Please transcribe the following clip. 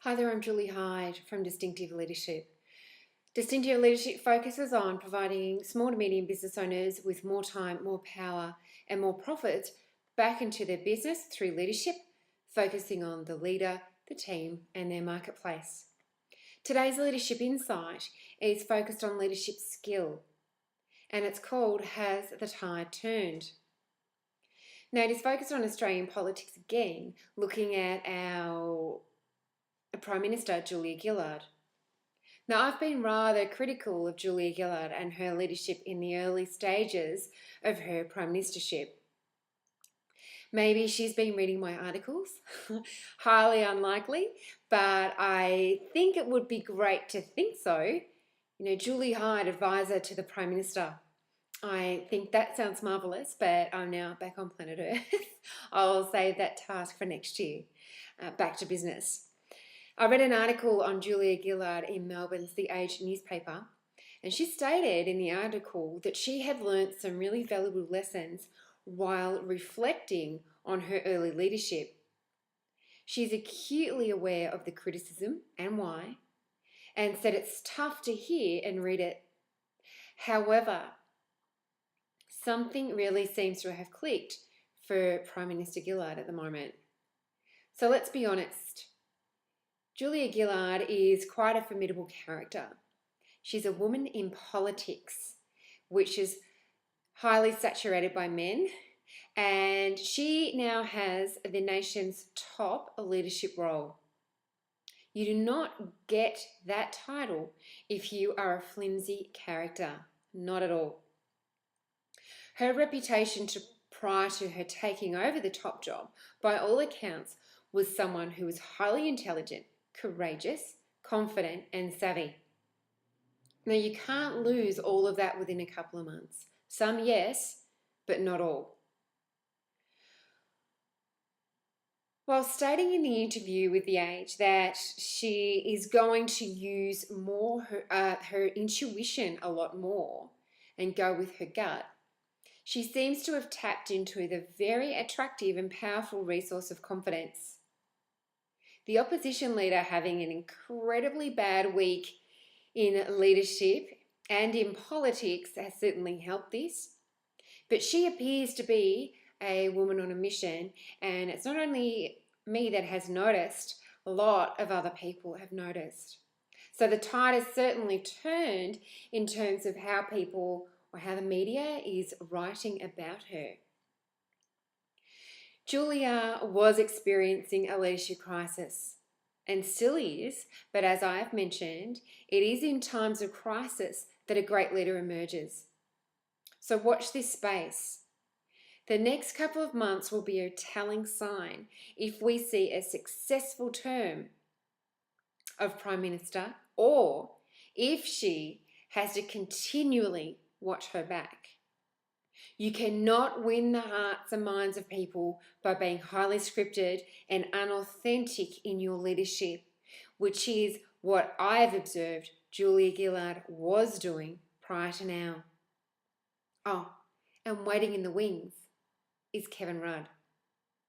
Hi there, I'm Julie Hyde from Distinctive Leadership. Distinctive Leadership focuses on providing small to medium business owners with more time, more power, and more profits back into their business through leadership, focusing on the leader, the team, and their marketplace. Today's leadership insight is focused on leadership skill, and it's called Has the Tide Turned? Now, it is focused on Australian politics again, looking at our Prime Minister, Julia Gillard. Now, I've been rather critical of Julia Gillard and her leadership in the early stages of her prime ministership. Maybe she's been reading my articles, highly unlikely, but I think it would be great to think so. Julie Hyde, advisor to the Prime Minister. I think that sounds marvellous, but I'm now back on planet Earth. I'll save that task for next year. Back to business. I read an article on Julia Gillard in Melbourne's The Age newspaper, and she stated in the article that she had learnt some really valuable lessons while reflecting on her early leadership. She's acutely aware of the criticism and why, and said it's tough to hear and read it. However, something really seems to have clicked for Prime Minister Gillard at the moment. So let's be honest. Julia Gillard is quite a formidable character. She's a woman in politics, which is highly saturated by men, and she now has the nation's top leadership role. You do not get that title if you are a flimsy character, not at all. Her reputation prior to her taking over the top job, by all accounts, was someone who was highly intelligent, courageous, confident, and savvy. Now, you can't lose all of that within a couple of months. Some, yes, but not all. While stating in the interview with The Age that she is going to use more her intuition a lot more and go with her gut, she seems to have tapped into the very attractive and powerful resource of confidence. The opposition leader having an incredibly bad week in leadership and in politics has certainly helped this. But she appears to be a woman on a mission, and it's not only me that has noticed, a lot of other people have noticed. So the tide has certainly turned in terms of how people or how the media is writing about her. Julia was experiencing a leadership crisis and still is, but as I have mentioned, it is in times of crisis that a great leader emerges. So watch this space. The next couple of months will be a telling sign if we see a successful term of Prime Minister or if she has to continually watch her back. You cannot win the hearts and minds of people by being highly scripted and unauthentic in your leadership, which is what I have observed Julia Gillard was doing prior to now. Oh, and waiting in the wings is Kevin Rudd.